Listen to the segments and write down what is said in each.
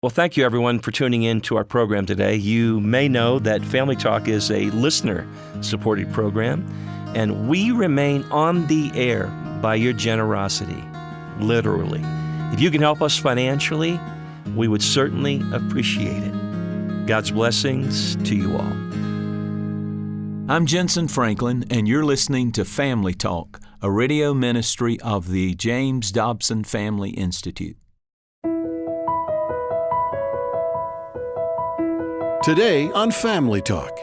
Well, thank you, everyone, for tuning in to our program today. You may know that Family Talk is a listener-supported program, and we remain on the air by your generosity, literally. If you can help us financially, we would certainly appreciate it. God's blessings to you all. I'm Jentezen Franklin, and you're listening to Family Talk, a radio ministry of the James Dobson Family Institute. Today on Family Talk.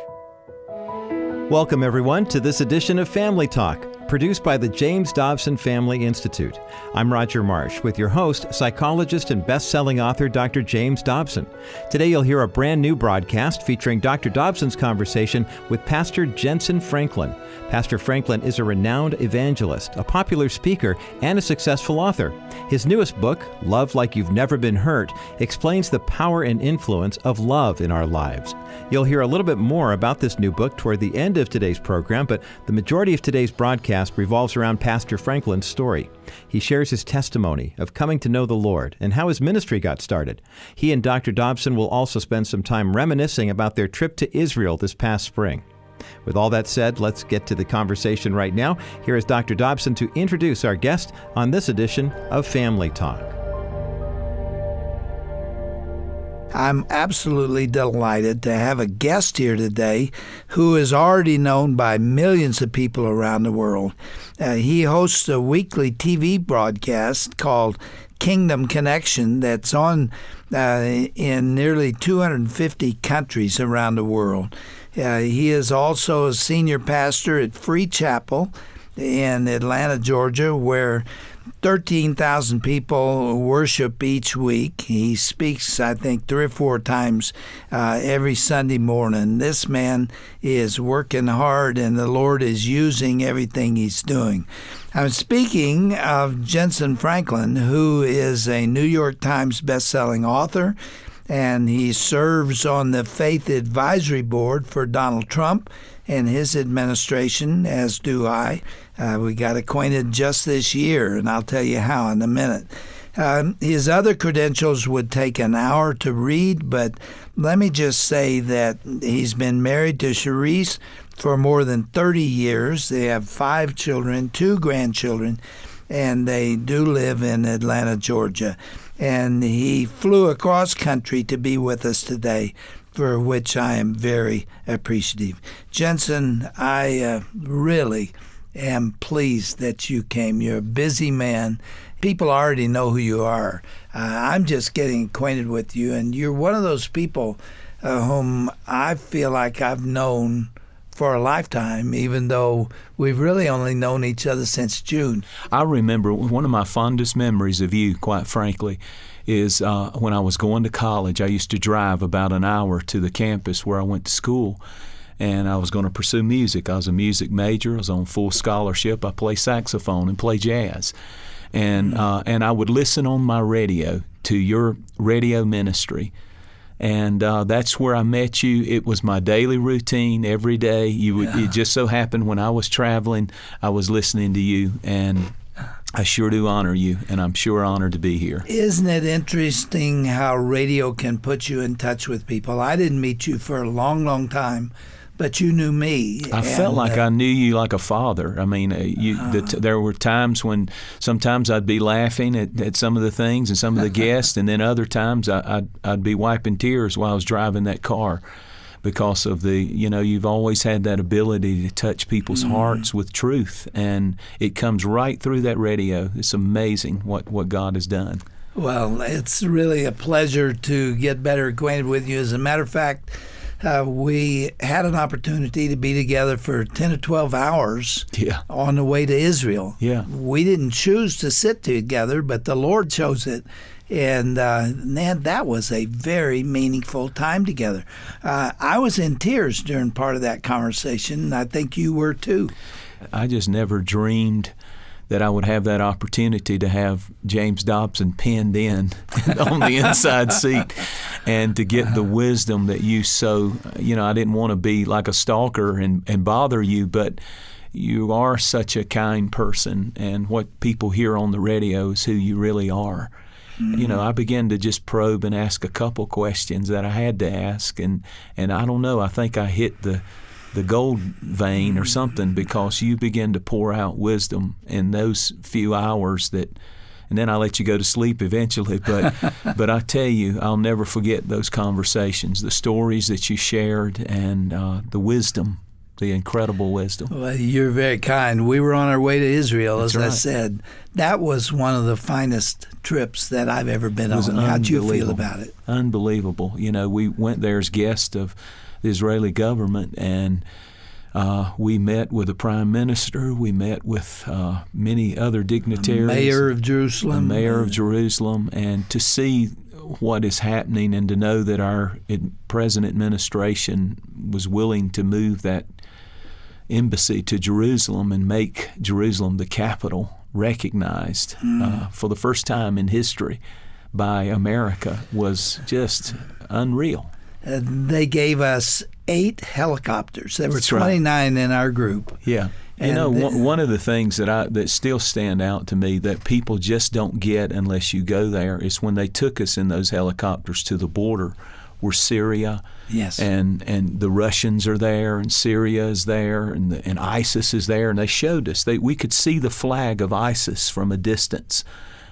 Welcome, everyone, to this edition of Family Talk, produced by the James Dobson Family Institute. I'm Roger Marsh with your host, psychologist and best-selling author Dr. James Dobson. Today you'll hear a brand new broadcast featuring Dr. Dobson's conversation with Pastor Jentezen Franklin. Pastor Franklin is a renowned evangelist, a popular speaker, and a successful author. His newest book, Love Like You've Never Been Hurt, explains the power and influence of love in our lives. You'll hear a little bit more about this new book toward the end of today's program, but the majority of today's broadcast revolves around Pastor Franklin's story. He shares his testimony of coming to know the Lord and how his ministry got started. He and Dr. Dobson will also spend some time reminiscing about their trip to Israel this past spring. With all that said, let's get to the conversation right now. Here is Dr. Dobson to introduce our guest on this edition of Family Talk. I'm absolutely delighted to have a guest here today who is already known by millions of people around the world. He hosts a weekly TV broadcast called Kingdom Connection that's on in nearly 250 countries around the world. He is also a senior pastor at Free Chapel in Atlanta, Georgia, where 13,000 people worship each week. He speaks, I think, 3 or 4 times every Sunday morning. This man is working hard, and the Lord is using everything he's doing. I'm speaking of Jentezen Franklin, who is a New York Times bestselling author, and he serves on the Faith Advisory Board for Donald Trump and his administration, as do I. We got acquainted just this year, and I'll tell you how in a minute. His other credentials would take an hour to read, but let me just say that he's been married to Cherise for more than 30 years. They have 5 children, 2 grandchildren, and they do live in Atlanta, Georgia. And he flew across country to be with us today, for which I am very appreciative. Jentezen, I really am pleased that you came. You're a busy man. People already know who you are. I'm just getting acquainted with you, and you're one of those people whom I feel like I've known for a lifetime, even though we've really only known each other since June. I remember one of my fondest memories of you, quite frankly, is when I was going to college. I used to drive about an hour to the campus where I went to school, and I was going to pursue music. I was a music major. I was on full scholarship. I play saxophone and play jazz. And I would listen on my radio to your radio ministry. And that's where I met you. It was my daily routine every day. It just so happened when I was traveling, I was listening to you, and I sure do honor you, and I'm sure honored to be here. Isn't it interesting how radio can put you in touch with people? I didn't meet you for a long, long time, but you knew me. I felt like I knew you like a father. I mean, there were times when sometimes I'd be laughing at some of the things and some of the guests, and then other times I'd be wiping tears while I was driving that car because of you've always had that ability to touch people's hearts with truth, and it comes right through that radio. It's amazing what God has done. Well, it's really a pleasure to get better acquainted with you. As a matter of fact, we had an opportunity to be together for 10 or 12 hours on the way to Israel. Yeah. We didn't choose to sit together, but the Lord chose it. And man, that was a very meaningful time together. I was in tears during part of that conversation, and I think you were too. I just never dreamed that I would have that opportunity to have James Dobson pinned in on the inside seat and to get the wisdom that you I didn't want to be like a stalker and bother you, but you are such a kind person, and what people hear on the radio is who you really are. I began to just probe and ask a couple questions that I had to ask, and I don't know, I think I hit the gold vein or something, because you begin to pour out wisdom in those few hours and then I let you go to sleep eventually. But I tell you, I'll never forget those conversations, the stories that you shared, and the wisdom, the incredible wisdom. Well, you're very kind. We were on our way to Israel, That's as right. I said. That was one of the finest trips that I've ever been on. How'd you feel about it? Unbelievable. We went there as guests of the Israeli government, and we met with the prime minister. We met with many other dignitaries. The mayor of Jerusalem. And to see what is happening, and to know that our present administration was willing to move that embassy to Jerusalem and make Jerusalem the capital, recognized for the first time in history by America, was just unreal. They gave us 8 helicopters. There were That's 29 in our group. Yeah. One of the things that still stand out to me that people just don't get unless you go there is when they took us in those helicopters to the border where Syria and the Russians are there, and Syria is there, and ISIS is there, and they showed us. We could see the flag of ISIS from a distance.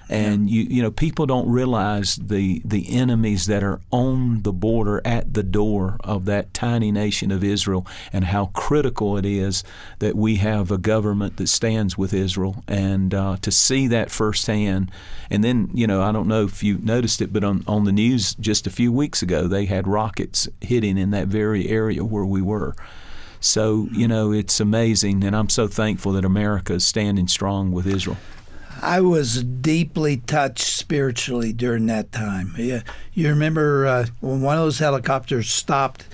And people don't realize the enemies that are on the border at the door of that tiny nation of Israel, and how critical it is that we have a government that stands with Israel. And to see that firsthand, and then I don't know if you noticed it, but on the news just a few weeks ago, they had rockets hitting in that very area where we were. So it's amazing, and I'm so thankful that America is standing strong with Israel. I was deeply touched spiritually during that time. You remember when one of those helicopters stopped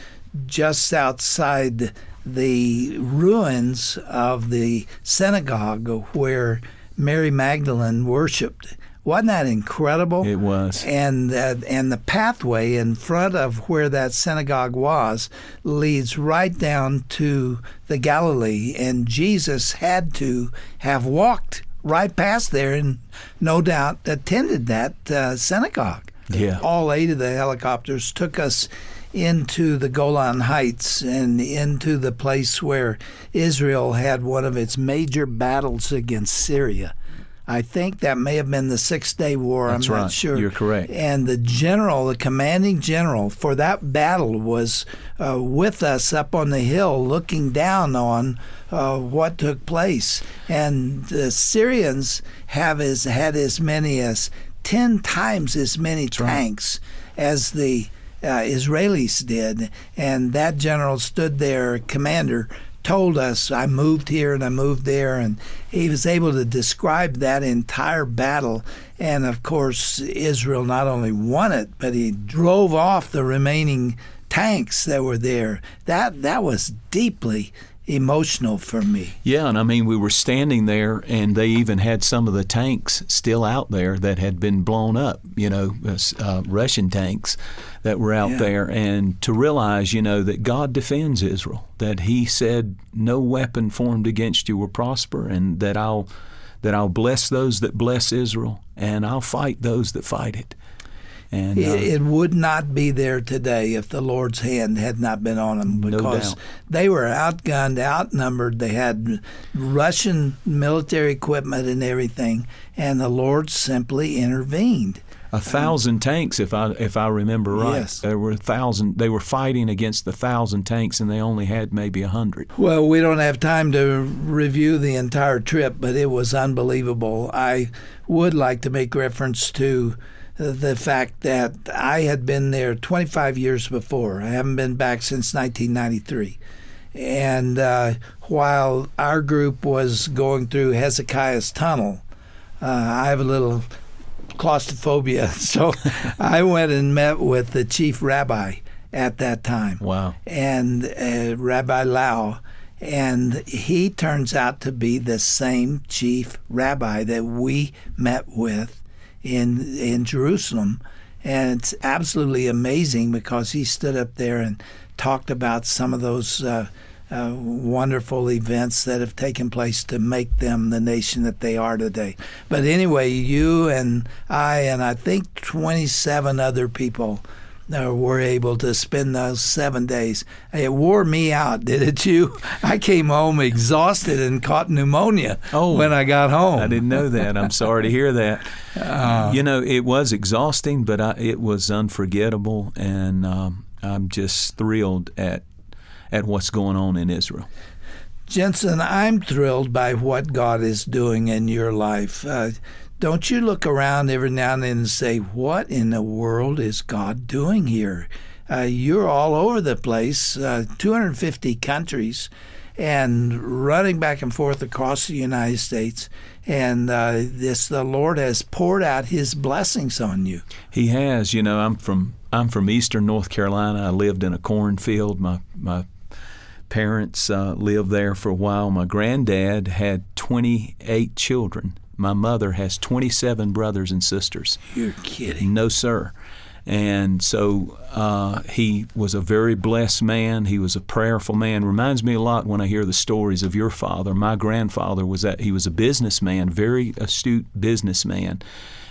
just outside the ruins of the synagogue where Mary Magdalene worshipped. Wasn't that incredible? It was. And the pathway in front of where that synagogue was leads right down to the Galilee, and Jesus had to have walked right past there and no doubt attended that synagogue. Yeah. All 8 of the helicopters took us into the Golan Heights and into the place where Israel had one of its major battles against Syria. I think that may have been the 6-Day War. That's I'm right. not sure. You're correct. And the commanding general for that battle was with us up on the hill looking down on what took place. And the Syrians had as many as 10 times as many tanks as the Israelis did. And that general stood there, commander, told us, I moved here and I moved there, and he was able to describe that entire battle. And of course, Israel not only won it, but he drove off the remaining tanks that were there. That was deeply emotional for me. Yeah, and I mean, we were standing there, and they even had some of the tanks still out there that had been blown up, Russian tanks that were out there. And to realize, that God defends Israel, that He said, no weapon formed against you will prosper, and that I'll bless those that bless Israel, and I'll fight those that fight it. And it would not be there today if the Lord's hand had not been on them, because they were outgunned, outnumbered. They had Russian military equipment and everything, and the Lord simply intervened. 1,000 tanks, if I remember right. Yes. There were 1,000. They were fighting against 1,000 tanks, and they only had maybe 100. Well, we don't have time to review the entire trip, but it was unbelievable. I would like to make reference to the fact that I had been there 25 years before. I haven't been back since 1993. And while our group was going through Hezekiah's tunnel, I have a little claustrophobia, so I went and met with the chief rabbi at that time. Wow. And Rabbi Lau. And he turns out to be the same chief rabbi that we met with in Jerusalem. And it's absolutely amazing because he stood up there and talked about some of those wonderful events that have taken place to make them the nation that they are today. But anyway, you and I think 27 other people were able to spend those 7 days. It wore me out, did it you? I came home exhausted and caught pneumonia when I got home. I didn't know that. I'm sorry to hear that. It was exhausting, but it was unforgettable, and I'm just thrilled at what's going on in Israel. Jentezen, I'm thrilled by what God is doing in your life. Don't you look around every now and then and say, what in the world is God doing here? You're all over the place, 250 countries, and running back and forth across the United States. And the Lord has poured out His blessings on you. He has. I'm from Eastern North Carolina. I lived in a cornfield. My parents lived there for a while. My granddad had 28 children. My mother has 27 brothers and sisters. You're kidding. No, sir. And so he was a very blessed man. He was a prayerful man. Reminds me a lot when I hear the stories of your father. My grandfather he was a businessman, very astute businessman.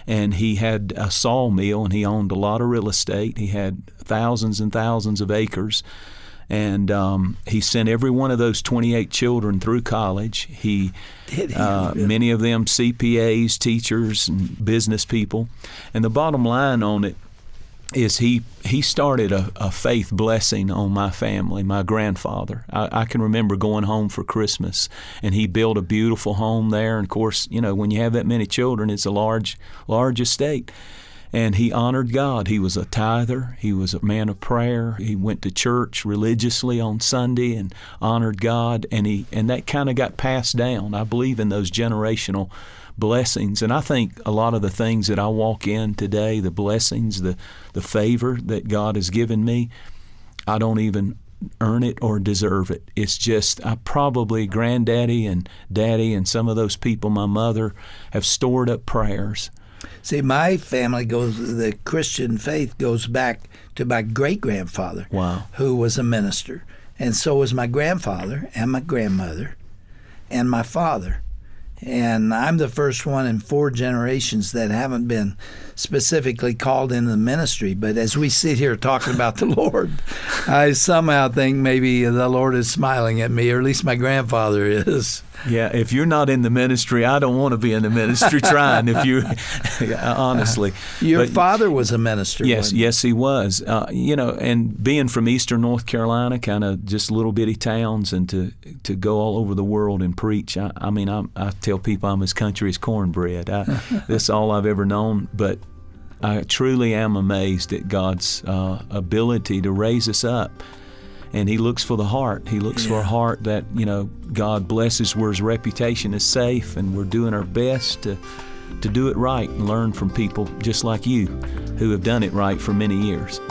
And he had a sawmill, and he owned a lot of real estate. He had thousands and thousands of acres. And he sent every one of those 28 children through college. Many of them CPAs, teachers, and business people. And the bottom line on it is he started a faith blessing on my family, my grandfather. I can remember going home for Christmas, and he built a beautiful home there. And, of course, when you have that many children, it's a large estate. And he honored God. He was a tither. He was a man of prayer. He went to church religiously on Sunday and honored God. And that kind of got passed down. I believe in those generational blessings. And I think a lot of the things that I walk in today, the blessings, the favor that God has given me, I don't even earn it or deserve it. It's just granddaddy and daddy and some of those people, my mother, have stored up prayers. See, my family the Christian faith goes back to my great-grandfather, who was a minister. And so was my grandfather and my grandmother and my father. And I'm the first one in 4 generations that haven't been specifically called into the ministry. But as we sit here talking about the Lord, I somehow think maybe the Lord is smiling at me, or at least my grandfather is. Yeah, if you're not in the ministry, I don't want to be in the ministry trying, honestly. Your father was a minister. Yes, he was. And being from Eastern North Carolina, kind of just little bitty towns, and to go all over the world and preach. I tell people I'm as country as cornbread. That's all I've ever known. But I truly am amazed at God's ability to raise us up. And He looks for the heart. He looks for a heart that, God blesses where His reputation is safe, and we're doing our best to do it right and learn from people just like you who have done it right for many years.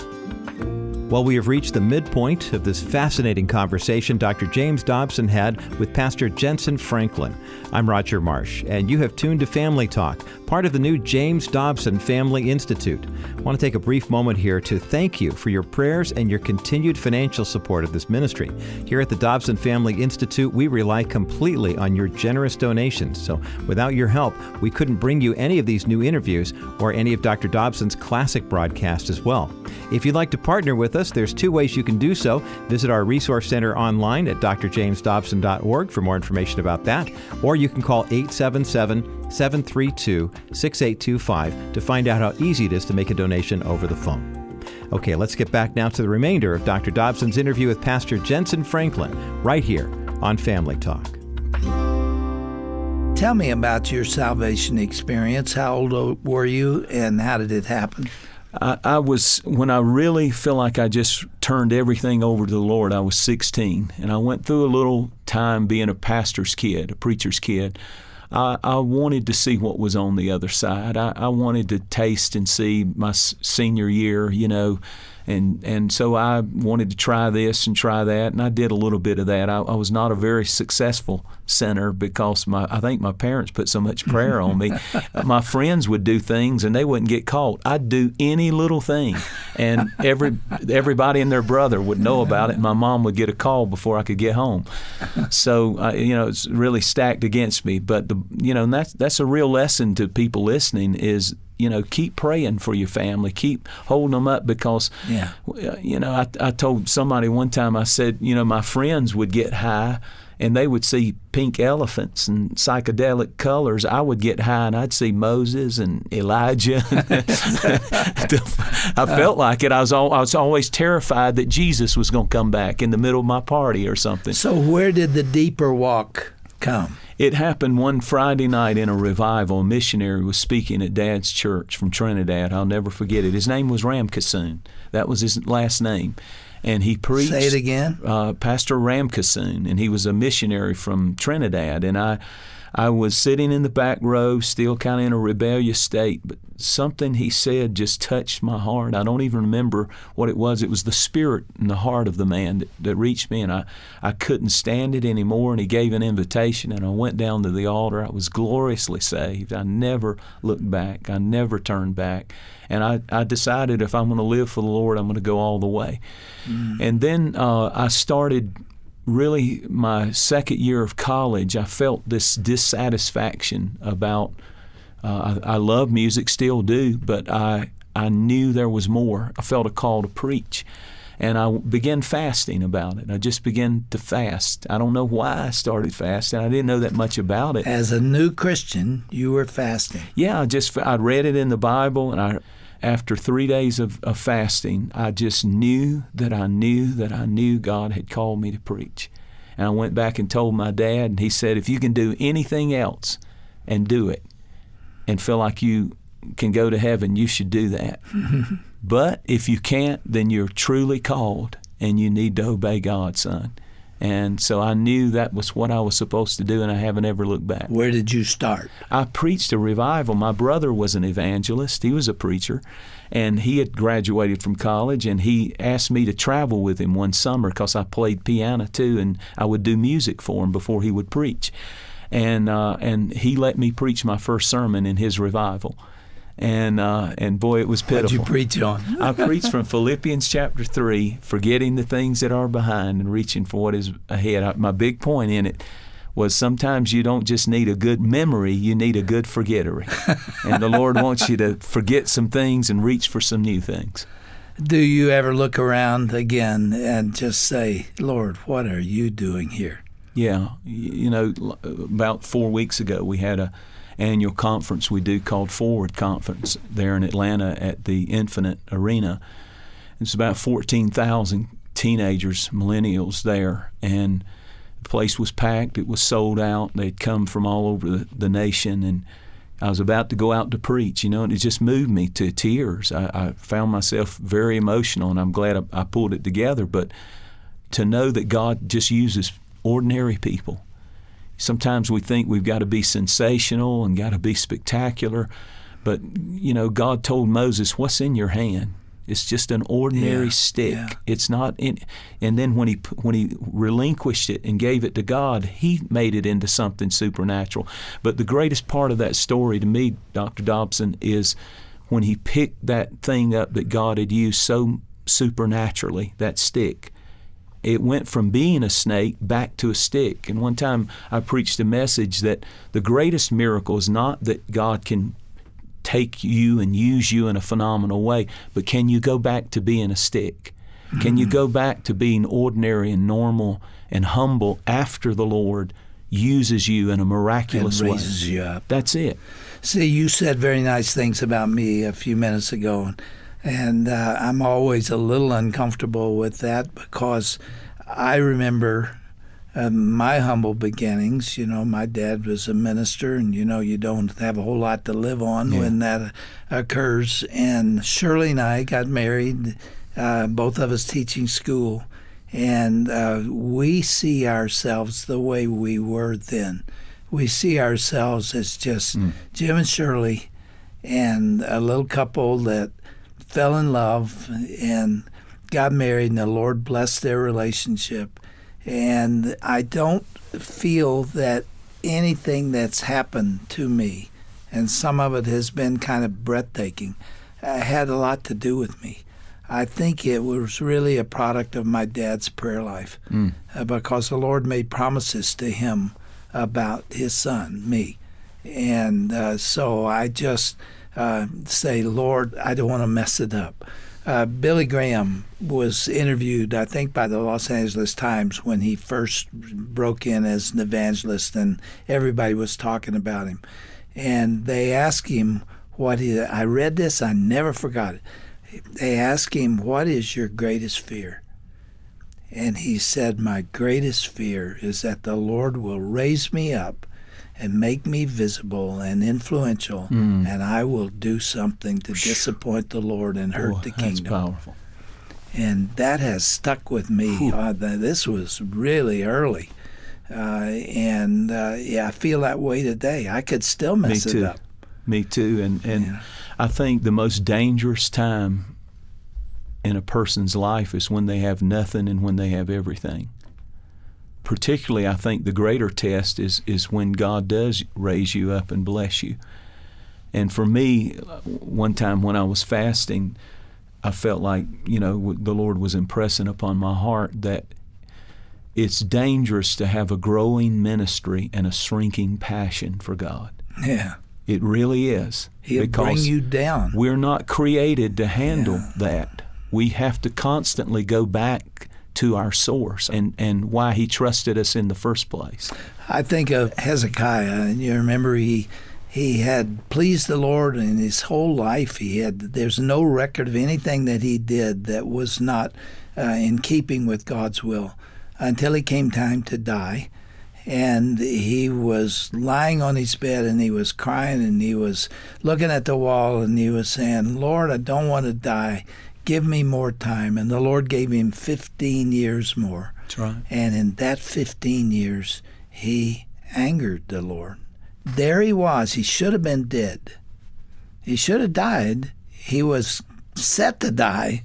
Well, we have reached the midpoint of this fascinating conversation Dr. James Dobson had with Pastor Jentezen Franklin. I'm Roger Marsh, and you have tuned to Family Talk, part of the new James Dobson Family Institute. I want to take a brief moment here to thank you for your prayers and your continued financial support of this ministry. Here at the Dobson Family Institute, we rely completely on your generous donations. So without your help, we couldn't bring you any of these new interviews or any of Dr. Dobson's classic broadcasts as well. If you'd like to partner with us, there's 2 ways you can do so. Visit our resource center online at drjamesdobson.org for more information about that, or you can call 877-732-6825 to find out how easy it is to make a donation over the phone. Okay, let's get back now to the remainder of Dr. Dobson's interview with Pastor Jentezen Franklin right here on Family Talk. Tell me about your salvation experience. How old were you, and how did it happen? I was, when I really feel like I just turned everything over to the Lord, I was 16. And I went through a little time being a pastor's kid, a preacher's kid. I wanted to see what was on the other side. I wanted to taste and see my senior year, And so I wanted to try this and try that, and I did a little bit of that. I was not a very successful sinner because I think my parents put so much prayer on me. My friends would do things and they wouldn't get caught. I'd do any little thing, and everybody and their brother would know about it. And my mom would get a call before I could get home. So it's really stacked against me. But and that's a real lesson to people listening is, keep praying for your family, keep holding them up, because, I told somebody one time, I said, my friends would get high and they would see pink elephants and psychedelic colors. I would get high and I'd see Moses and Elijah. I felt like it. I was always terrified that Jesus was going to come back in the middle of my party or something. So where did the deeper walk come? It happened one Friday night in a revival. A missionary was speaking at Dad's church from Trinidad. I'll never forget it. His name was Ramkasoon. That was his last name. And he preached. Say it again. Pastor Ramkasoon, and he was a missionary from Trinidad. And I was sitting in the back row, still kind of in a rebellious state, but something he said just touched my heart. I don't even remember what it was. It was the spirit and the heart of the man that reached me, and I couldn't stand it anymore, and he gave an invitation, and I went down to the altar. I was gloriously saved. I never looked back. I never turned back. And I decided if I'm going to live for the Lord, I'm going to go all the way. And then I started really my second year of college. I felt this dissatisfaction about, I love music, still do, but I knew there was more. I felt a call to preach. And I began fasting about it. I just began to fast. I don't know why I started fasting. I didn't know that much about it. As a new Christian, you were fasting. Yeah, I read it in the Bible, and after 3 days of fasting, I just knew that I knew God had called me to preach. And I went back and told my dad, and he said, if you can do anything else and do it and feel like you can go to heaven, you should do that. But if you can't, then you're truly called and you need to obey God, son. And so I knew that was what I was supposed to do, and I haven't ever looked back. Where did you start? I preached a revival. My brother was an evangelist. He was a preacher, and he had graduated from college, and he asked me to travel with him one summer because I played piano too, and I would do music for him before he would preach. And he let me preach my first sermon in his revival. And boy, it was pitiful. What'd you preach on? I preached from Philippians chapter 3, forgetting the things that are behind and reaching for what is ahead. My big point in it was sometimes you don't just need a good memory, you need a good forgettery. And the Lord wants you to forget some things and reach for some new things. Do you ever look around again and just say, Lord, what are you doing here? Yeah. About 4 weeks ago, we had a annual conference we do called Forward Conference there in Atlanta at the Infinite Arena. It's about 14,000 teenagers, millennials there, and the place was packed. It was sold out. They'd come from all over the nation, and I was about to go out to preach, and it just moved me to tears. I found myself very emotional, and I'm glad I pulled it together. But to know that God just uses ordinary people. Sometimes we think we've got to be sensational and got to be spectacular, but God told Moses, "What's in your hand? It's just an ordinary stick. Yeah. It's not in." And then when he relinquished it and gave it to God, He made it into something supernatural. But the greatest part of that story to me, Dr. Dobson, is when he picked that thing up that God had used so supernaturally, that stick. It went from being a snake back to a stick. And one time I preached a message that the greatest miracle is not that God can take you and use you in a phenomenal way, but can you go back to being a stick? Can you go back to being ordinary and normal and humble after the Lord uses you in a miraculous way? And raises you up. That's it. See, you said very nice things about me a few minutes ago, and I'm always a little uncomfortable with that because I remember my humble beginnings. My dad was a minister, and you don't have a whole lot to live on when that occurs. And Shirley and I got married, both of us teaching school, and we see ourselves the way we were then. We see ourselves as just Jim and Shirley and a little couple that fell in love, and got married, and the Lord blessed their relationship. And I don't feel that anything that's happened to me, and some of it has been kind of breathtaking, had a lot to do with me. I think it was really a product of my dad's prayer life, because the Lord made promises to him about his son, me. And so I just say, Lord, I don't want to mess it up. Billy Graham was interviewed, I think, by the Los Angeles Times when he first broke in as an evangelist, and everybody was talking about him. And they asked him I read this, I never forgot it. They asked him, what is your greatest fear? And he said, my greatest fear is that the Lord will raise me up and make me visible and influential, and I will do something to disappoint the Lord and hurt the kingdom. That's powerful. And that has stuck with me. This was really early. I feel that way today. I could still mess it up. Me too. And I think the most dangerous time in a person's life is when they have nothing and when they have everything. Particularly, I think the greater test is when God does raise you up and bless you. And for me, one time when I was fasting, I felt like, the Lord was impressing upon my heart that it's dangerous to have a growing ministry and a shrinking passion for God. Yeah. It really is. He'll bring you down. We're not created to handle that. We have to constantly go back to our source and why he trusted us in the first place. I think of Hezekiah, and you remember he had pleased the Lord in his whole life. There's no record of anything that he did that was not in keeping with God's will until it came time to die. And he was lying on his bed, and he was crying, and he was looking at the wall, and he was saying, Lord, I don't want to die. Give me more time. And the Lord gave him 15 years more. That's right. And in that 15 years, he angered the Lord. There he was. He should have been dead. He should have died. He was set to die.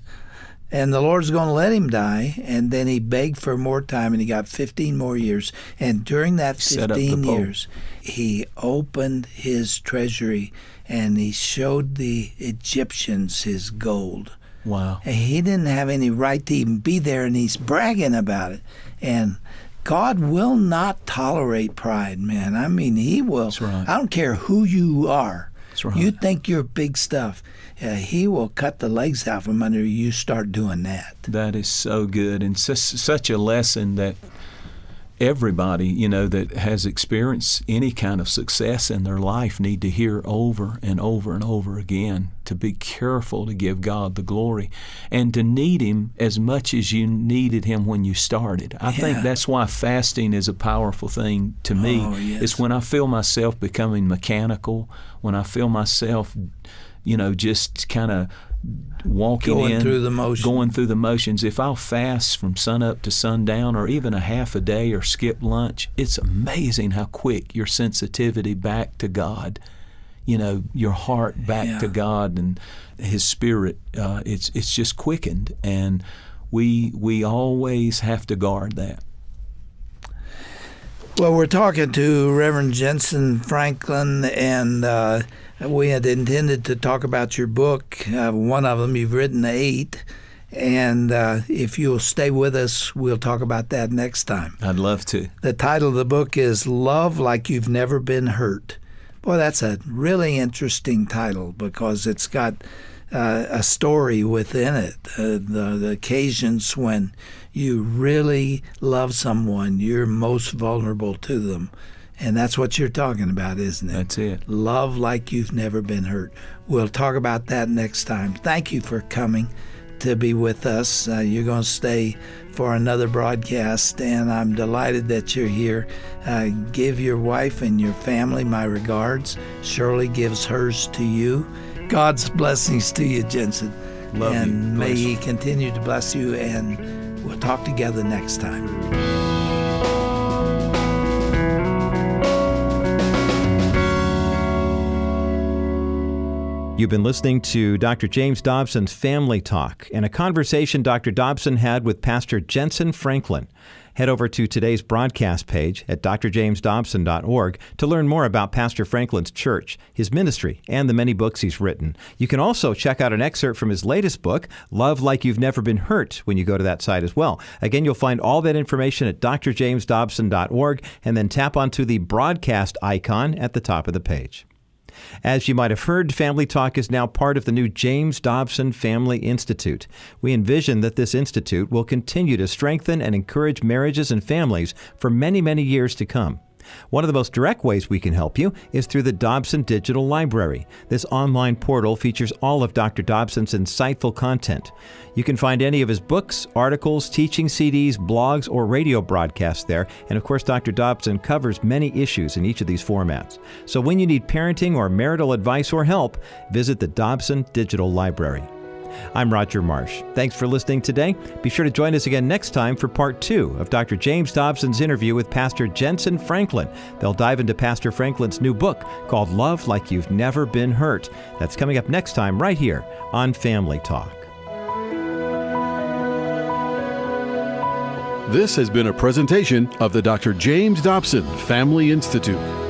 And the Lord's going to let him die. And then he begged for more time, and he got 15 more years. And during that 15 years, he opened his treasury, and he showed the Egyptians his gold. Wow. And he didn't have any right to even be there, and he's bragging about it. And God will not tolerate pride, man. I mean, he will. That's right. I don't care who you are. That's right. You think you're big stuff. He will cut the legs out from under you start doing that. That is so good, and such a lesson that everybody, that has experienced any kind of success in their life need to hear over and over and over again, to be careful to give God the glory and to need him as much as you needed him when you started. I think that's why fasting is a powerful thing to me. Yes. It's when I feel myself becoming mechanical, when I feel myself just kind of going through the motions. If I'll fast from sun up to sundown, or even a half a day, or skip lunch, it's amazing how quick your sensitivity back to God, your heart back to God and his Spirit, it's just quickened, and we always have to guard that. Well, we're talking to Reverend Jentezen Franklin, and we had intended to talk about your book. One of them, you've written 8, and if you'll stay with us, we'll talk about that next time. I'd love to. The title of the book is Love Like You've Never Been Hurt. Boy, that's a really interesting title, because it's got a story within it. The occasions when you really love someone, you're most vulnerable to them. And that's what you're talking about, isn't it? That's it. Love like you've never been hurt. We'll talk about that next time. Thank you for coming to be with us. You're going to stay for another broadcast, and I'm delighted that you're here. Give your wife and your family my regards. Shirley gives hers to you. God's blessings to you, Jentezen. Love you. And may he continue to bless you, and we'll talk together next time. You've been listening to Dr. James Dobson's Family Talk and a conversation Dr. Dobson had with Pastor Jentezen Franklin. Head over to today's broadcast page at drjamesdobson.org to learn more about Pastor Franklin's church, his ministry, and the many books he's written. You can also check out an excerpt from his latest book, Love Like You've Never Been Hurt, when you go to that site as well. Again, you'll find all that information at drjamesdobson.org and then tap onto the broadcast icon at the top of the page. As you might have heard, Family Talk is now part of the new James Dobson Family Institute. We envision that this institute will continue to strengthen and encourage marriages and families for many, many years to come. One of the most direct ways we can help you is through the Dobson Digital Library. This online portal features all of Dr. Dobson's insightful content. You can find any of his books, articles, teaching CDs, blogs, or radio broadcasts there. And of course, Dr. Dobson covers many issues in each of these formats. So when you need parenting or marital advice or help, visit the Dobson Digital Library. I'm Roger Marsh. Thanks for listening today. Be sure to join us again next time for part 2 of Dr. James Dobson's interview with Pastor Jentezen Franklin. They'll dive into Pastor Franklin's new book called Love Like You've Never Been Hurt. That's coming up next time right here on Family Talk. This has been a presentation of the Dr. James Dobson Family Institute.